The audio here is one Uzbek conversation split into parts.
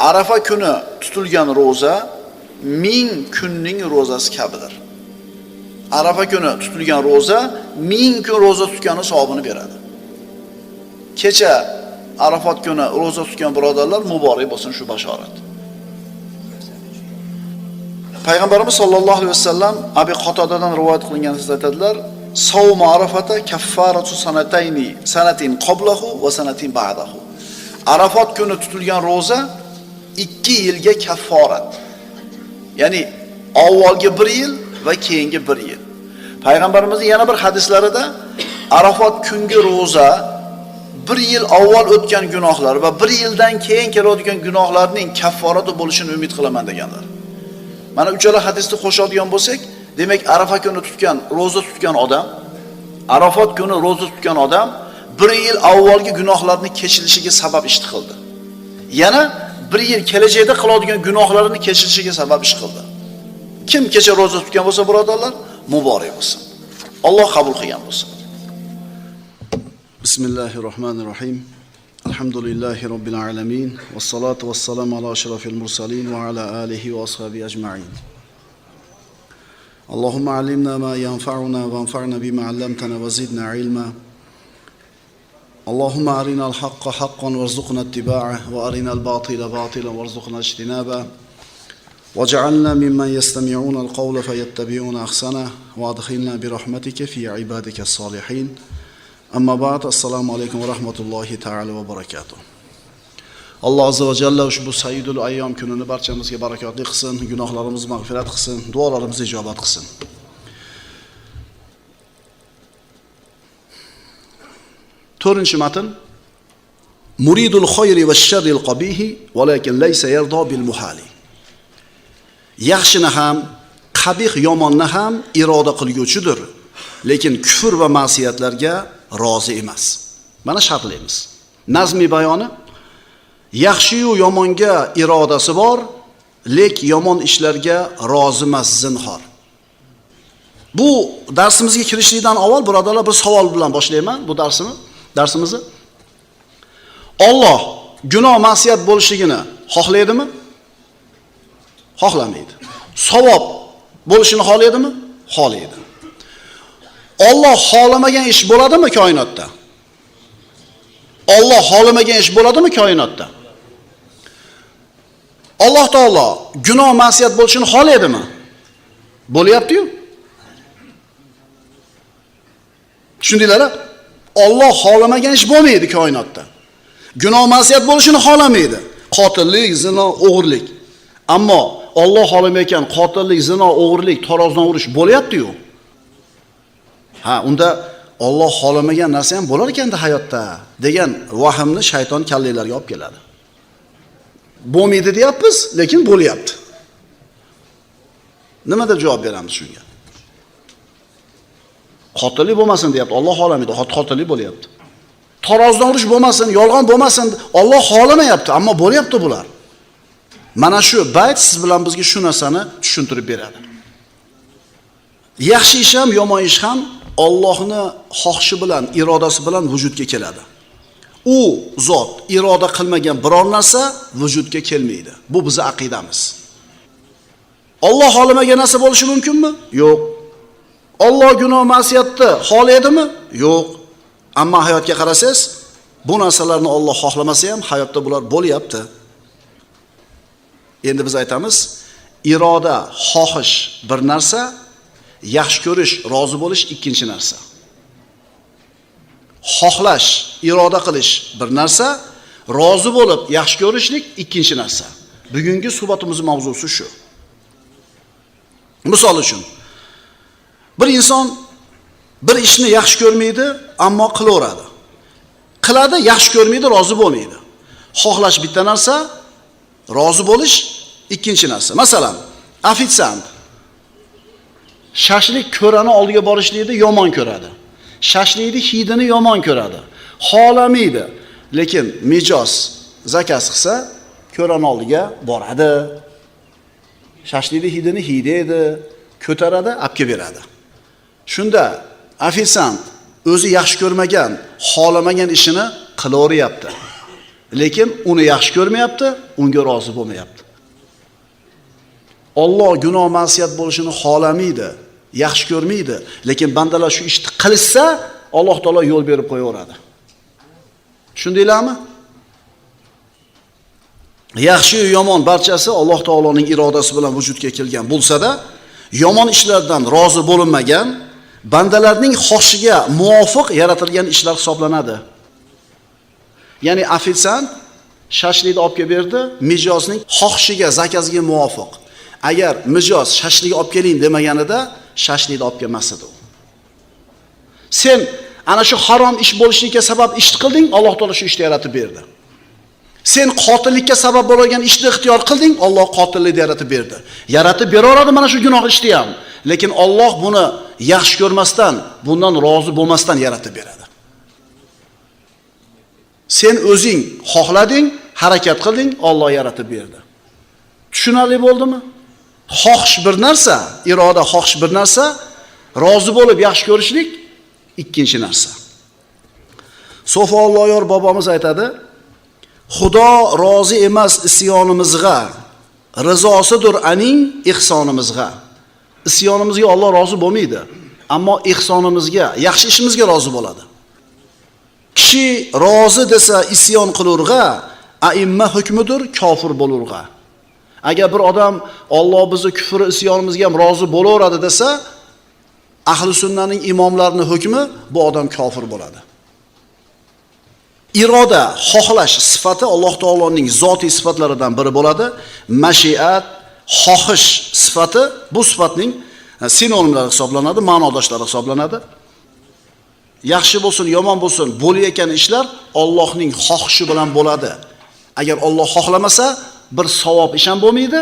Arafa kuni tutilgan roza 1000 kunning rozasi kabidir. Arafa kuni tutilgan roza 1000 kun roza tutgani savobini beradi. Kecha Arafat kuni roza tutgan birodarlar muborak bo'lsin shu bashorat. Payg'ambarimiz sollallohu alayhi vasallam Abi Qatodadan rivoyat qilingan so'zda aytadilar: "Savmu Arafata kaffaratu sanatin qablahu va sanatin ba'dahu." Arafat kuni tutilgan roza 2 yilga kafforat. Ya'ni avvalgi 1 yil va keyingi 1 yil. Payg'ambarimizning yana bir hadislarida Arafat kungi roza 1 yil avval o'tgan gunohlar va 1 yildan keyin keladigan gunohlarning kafforati bo'lishini umid qilaman deganlar. Mana uchala hadisni qo'shadigan bo'lsak, demak Arafa kuni roza tutgan odam, Arafat kuni roza tutgan odam 1 yil avvalgi gunohlarning kechirishiga sabab ish qildi. Yana 1 yil kelajakda qiladigan gunohlarini kechirishiga sabab ish qildi. Kim kecha roza tutgan bo'lsa, birodarlar, muborak bo'lsin. Alloh qabul qilgan bo'lsin. Bismillahirrohmanirrohim. Alhamdulillahi robbil alamin. Vassalatu vassalamu ala ashrafil mursalin va ala alihi va ashabihi ajma'in. Allohumma allimna ma yanfa'una wanfa'na bima 'allamtana wa zidna ilma. Allahumma arina al-haqqa haqqan warzuqna ittiba'ah wa arina al-batila batilan warzuqna ijtinabah. Waj'alna mimman yastami'una al-qawla fayattabi'una ahsanah wa adkhilna bi rahmatika fi 'ibadika as-salihin. Amma ba'd, assalomu alaykum va rahmatullohi ta'ala va barakatuh. Alloh azza va jalla ushbu sayyidul ayyom kunini barchamizga barakotli qilsin, gunohlarimizni mag'firat qilsin, duolarimizni ijobat qilsin. To'rtinchi matn. Muridul khayri va sharril qabihi, walakin laysa yarda bil muhali. Yaxshini ham, qabih yomonni ham iroda qilguvchidir, lekin kufr va ma'siyatlarga rozi emas. Mana shartlaymiz. Nazmi bayoni: yaxshi yu yomonga irodasi bor, lek yomon ishlarga rozi emas zinhor. Bu darsimizga kirishlikdan avval birodarlar bir savol bilan boshlayman bu darsimizni. Alloh gunoh ma'siyat bo'lishligini xohlaydimi? Xohlamaydi. Savob bo'lishini xohlaydimi? Xohlaydi. Alloh xolamagan ish bo'ladimi koinotda? Alloh xolamagan ish bo'ladimi koinotda? Alloh taolo gunoh ma'siyat bo'lishini xohlaydimi? Bo'lyapti-yu. Tushundinglar? Alloh xolamagan ish bo'lmaydi koinotda. Gunoh ma'siyat bo'lishini xohlamaydi. Qotillik, zino, o'g'irlik. Ammo Alloh xolamayotgan qotillik, zino, o'g'irlik, tarozdan urish bo'lyapti-yu. Unda Alloh xolamagan narsa ham bo'lar ekan-da hayotda degan vahimni shayton kallanglarga olib keladi. Bo'lmaydi deyapmiz, lekin bo'lyapti. Nima deb javob beramiz shunga? Qotillik bo'lmasin deyapti, Alloh xolamaydi, qotillik bo'lyapti. Tarozdan urish bo'lmasin, yolg'on bo'lmasin, Alloh xolamayapti, ammo bo'lyapti bular. Mana shu bayt siz bilan bizga shu narsani tushuntirib beradi. Yaxshi ish ham, yomon ish ham Allohni xohishi bilan, irodasi bilan vujudga keladi. U zot iroda qilmagan biror narsa vujudga kelmaydi. Bu bizning aqidamiz. Alloh xolamagan narsa bo'lishi mumkinmi? Yo'q. Alloh gunoh ma'siyatni xohlaydimi? Yo'q. Ammo hayotga qarasangiz, bu narsalarni Alloh xohlamasa ham hayotda bular bo'lyapti. Endi biz aytamiz, iroda, xohish bir narsa, yaxshi ko'rish, rozi bo'lish ikkinchi narsa. Xohlash, iroda qilish bir narsa, rozi bo'lib yaxshi ko'rishlik ikkinchi narsa. Bugungi suhbatimizning mavzusi shu. Misol uchun, bir inson bir ishni yaxshi ko'rmaydi, ammo qilaveradi. Qiladi, yaxshi ko'rmaydi, rozi bo'lmaydi. Xohlash bitta narsa, rozi bo'lish ikkinchi narsa. Masalan, ofitsiant shashlik ko'rani oldiga borishlikni yomon ko'radi. Shashlikni hidini yomon ko'radi. Xolamaydi, lekin mijoz zakaz qilsa, ko'rani oldiga boradi. Shashlikni hidini hidaydi, ko'taradi, olib kelib beradi. Shunda ofitsiant o'zi yaxshi ko'rmagan, xolamagan ishini qilaveryapti. lekin uni yaxshi ko'rmayapti, unga rozi bo'lmayapti. Alloh gunoh ma'siyat bo'lishini xohlamaydi, yaxshi ko'rmaydi, lekin bandalar shu ishni qilsa, Alloh taolo yo'l berib qo'yaveradi. Tushundinglarmi? Yaxshi va yomon barchasi Alloh taoloning irodasi bilan vujudga kelgan bo'lsa-da, yomon ishlardan rozi bo'linmagan, bandalarning xohishiga muvofiq yaratilgan ishlar hisoblanadi. Ya'ni ofitsiant shashlikni olib kelib berdi, mijozning xohishiga, zakasiga muvofiq. Agar mijoz shashlik olib keling demaganida, shashlikni olib kelmas edi. Sen ana shu harom ish bo'lishligiga sabab ish qilding, Alloh taolo shu ishni yaratib berdi. Sen qotillikka sabab bo'lgan ishni ixtiyor qilding, Alloh qotillikni yaratib berdi. Yaratib beraveradi mana shu gunoh ishni ham. Lekin Alloh buni yaxshi ko'rmasdan, bundan rozi bo'lmasdan yaratib beradi. Sen o'zing xohlading, harakat qilding, Alloh yaratib berdi. Tushunarli bo'ldimi? Xohish bir narsa, iroda xohish bir narsa, rozi bo'lib yaxshi ko'rishlik ikkinchi narsa. So'folloyor bobomiz aytadi, Xudo rozi emas isyonimizga, rizosidir aning ihsonimizga. Isyonimizga Alloh rozi bo'lmaydi, ammo ihsonimizga, yaxshi ishimizga rozi bo'ladi. Kishi rozi desa isyon qilurga, aimma hukmidir kofir bo'lurga. Agar bir odam Alloh bizni kufr isyonimizga ham rozi bo'laveradi desa, ahli sunnaning imomlarining hukmi bu odam kofir bo'ladi. Iroda, xohlash sifati Alloh taoloning zotiy sifatlaridan biri bo'ladi. Mashiat, xohish sifati bu sifatning sinonimlari hisoblanadi, ma'nodoshlari hisoblanadi. Yaxshi bo'lsin, yomon bo'lsin, bo'layotgan ishlar Allohning xohishi bilan bo'ladi. Agar Alloh xohlamasa, bir savob ish ham bo'lmaydi,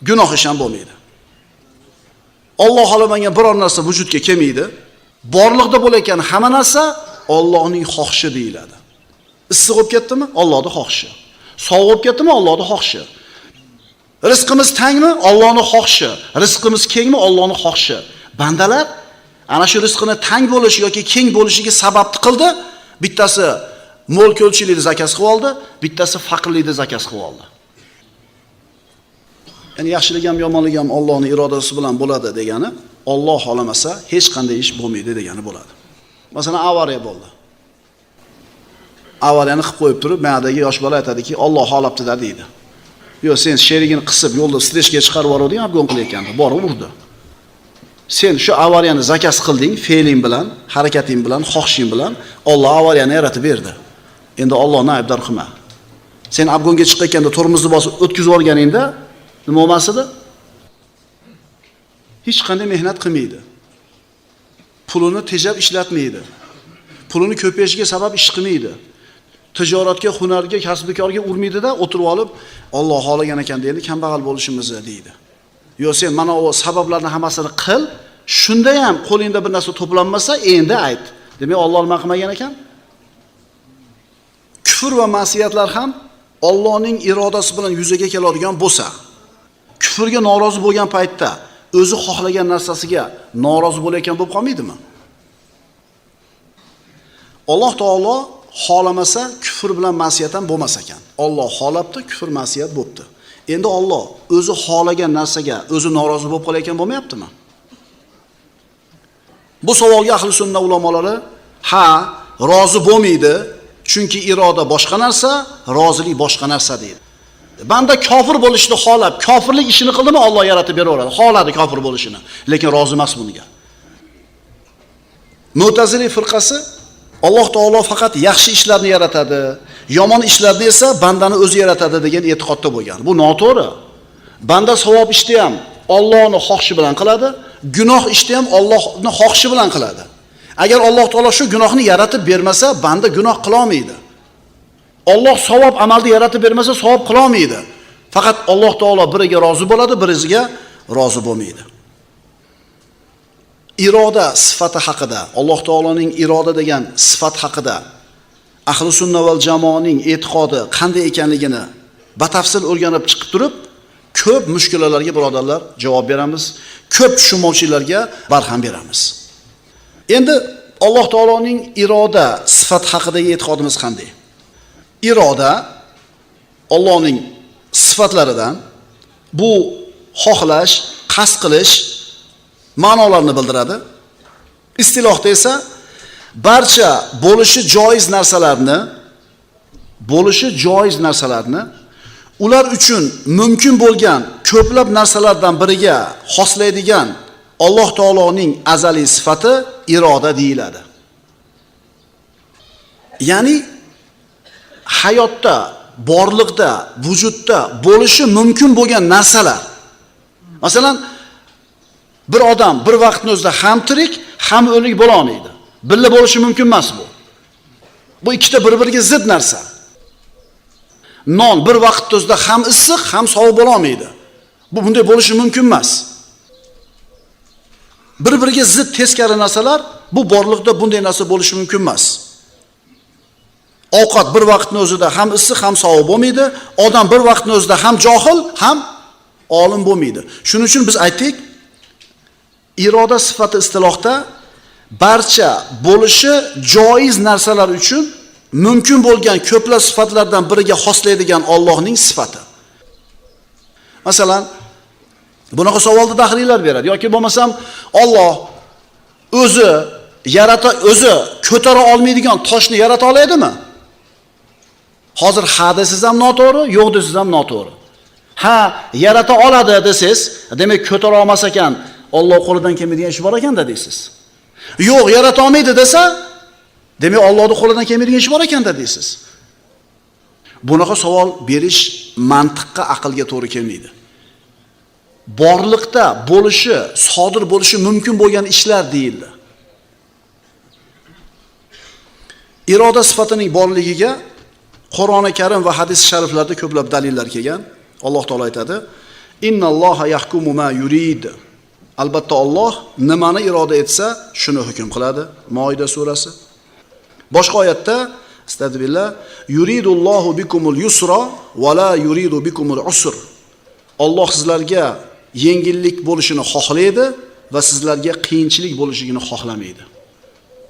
gunoh ish ham bo'lmaydi. Alloh xohlamagan biror narsa vujudga kelmaydi. Borliqda bo'layotgan hamma narsa Allohning xohishi deyiladi. Issiq bo'lib ketdimi? Allohning xohishi. Sovuq bo'lib ketdimi? Allohning xohishi. Rizqimiz tangmi? Allohning xohishi. Rizqimiz kengmi? Allohning xohishi. Bandalar ana shu rizqini tang bo'lishi yoki keng bo'lishiga sababni qildi. Bittasi mo'l ko'lchilikni zakos qilib oldi, bittasi faqirlikni zakos qilib oldi. Ya'ni yaxshilik ham yomonlik ham Allohning irodasi bilan bo'ladi degani, Alloh xohlamasa hech qanday ish bo'lmaydi degani bo'ladi. Masalan, avariya bo'ldi. Avariyani qilib qo'yib turib, ma'dagi yosh bola aytadiki, Alloh xohlabdi-da deydi. Yo'q, sen sherigini qisib yo'lda streshga chiqarib yuboruvding, obgon qilayotganda, borib urdi. Sen shu avariyani zakos qilding, fe'ling bilan, harakating bilan, xohishing bilan, Alloh avariyani yaratib berdi. Endi Allohni aybdor qilma. Sen obgonga chiqqanda tormozni bosib o'tkazib olganingda nima bo'lmas edi? Hech qanday mehnat qilmaydi. Pulini tejab ishlatmaydi. Pulini ko'payishiga sabab ish qilmaydi. Tijoratga, hunarga, kasb-korga urmaydi-da, o'tirib olib, Alloh xohlagan ekan deydi, kambag'al bo'lishimiz deydi. Yo sen mana o sabablarning hammasini qil, shunda ham qo'lingda bir narsa to'planmasa, endi ayt. Demak, Alloh nima qilmagan ekan? Kufr va ma'siyatlar ham Allohning irodasi bilan yuzaga keladigan bo'lsa, kufrga norozi bo'lgan paytda o'zi xohlagan narsasiga norozi bo'layotgan bo'lib qolmaydimi? Alloh taolo xohlamasa kufr bilan ma'siyat ham bo'lmas ekan. Alloh xohlabdi, kufr ma'siyat bo'libdi. Endi Alloh o'zi xohlagan narsaga o'zi norozi bo'lib qolayotgan bo'lmayaptimi? Bu savolga ahli sunna ulamolari ha, rozi bo'lmaydi, chunki iroda boshqa narsa, rozilik boshqa narsa deydi. Banda kofir bo'lishni xohlab, kofirlik ishini qildimi, Alloh yaratib beraveradi. Xohladi kofir bo'lishini, lekin rozi emas bunga. Mu'tazili firqasi Alloh taolo faqat yaxshi ishlarni yaratadi, yomon ishlarni esa bandani o'zi yaratadi degan e'tiqodda bo'lgan. Bu noto'g'ri. Banda savob ishni ham Allohning xohishi bilan qiladi, gunoh ishni ham Allohning xohishi bilan qiladi. Agar Alloh taolo shu gunohni yaratib bermasa, banda gunoh qila olmaydi. Alloh savob amalni yaratib bermasa, savob qila olmaydi. Faqat Alloh taolo biriga rozi bo'ladi, biriga rozi bo'lmaydi. Iroda sifati haqida, Alloh taoloning iroda degan sifat haqida ahli sunna val jamoaning e'tiqodi qanday ekanligini batafsil o'rganib chiqib turib, ko'p mushkulalarga birodarlar javob beramiz, ko'p tushunmovchilarga barham beramiz. Endi Alloh taoloning iroda sifat haqidagi e'tiqodimiz qanday? iroda Allohning sifatlaridan. Bu xohlash, qasd qilish ma'nolarini bildiradi. Istilohda esa barcha bo'lishi joiz narsalarni ular uchun mumkin bo'lgan ko'plab narsalardan biriga xoslaydigan Alloh taoloning azaliy sifati iroda deyiladi. Ya'ni hayotda, borliqda, vujudda bo'lishi mumkin bo'lgan narsalar. Masalan, bir odam bir vaqtning o'zida ham tirik, ham o'lik bo'la olmaydi. Birga bo'lishi mumkin emas bu. Bu ikkita bir-biriga zid narsa. Non bir vaqtning o'zida ham issiq, ham sovuq bo'la olmaydi. Bu bunday bo'lishi mumkin emas. Bir-biriga zid teskari narsalar, bu borliqda bunday narsa bo'lishi mumkin emas. Ovqat bir vaqtning o'zida ham issiq, ham sovuq bo'lmaydi. Odam bir vaqtning o'zida ham johil, ham olim bo'lmaydi. Shuning uchun biz aytdik, iroda sifati istilohda barcha bo'lishi joiz narsalar uchun mumkin bo'lgan ko'plab sifatlardan biriga xoslaydigan Allohning sifati. Masalan, bunaqa savolda daxliylar beradi yoki bo'lmasam Alloh o'zi ko'tara olmaydigan toshni yarata oladimi? Hozir ha desiz ham noto'g'ri, yo'q desiz ham noto'g'ri. Ha, yarata oladi desiz, demak ko'tara olmas ekan, Alloh qo'lidan kelmaydigan ish bor ekanda deysiz. Yo'q, yarata olmaydi desa, demak Allohning qo'lidan kelmaydigan ish bor ekanda deysiz. Bunaqa savol berish mantiqqa, aqlga to'g'ri kelmaydi. Borliqda bo'lishi, sodir bo'lishi mumkin bo'lgan ishlar deyildi. Iroda sifatining borligiga Qur'oni Karim va hadis shariflarda ko'plab dalillar kelgan. Alloh taolo aytadi: "Innalloha yahkumu ma yurid." Albatta Alloh nimani iroda etsa, shuni hukm qiladi. Moida surasi. Boshqa oyatda astagfirullah, yuridullohu bikumul yusra va la yuridu bikumul usr. Alloh sizlarga yengillik bo'lishini xohlaydi va sizlarga qiyinchilik bo'lishini xohlamaydi.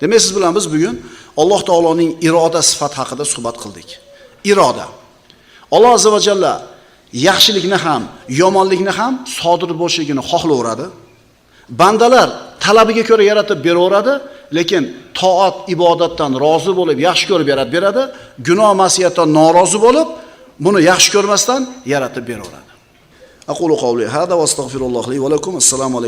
Demak, siz bilan biz bugun Alloh taoloning iroda sifat haqida suhbat qildik. Iroda. Alloh azza va jalla yaxshilikni ham, yomonlikni ham sodir bo'lishini xohlayveradi. Bandalar talabiga ko'ra yaratib beraveradi, lekin toat, ibodatdan rozi bo'lib, yaxshi ko'rib yaratib beradi, gunoh, ma'siyatdan norozi bo'lib, buni yaxshi ko'rmasdan yaratib beraveradi. Aqulu qawli hada va astaghfirulloh li va lakum. Assalomu alaykum.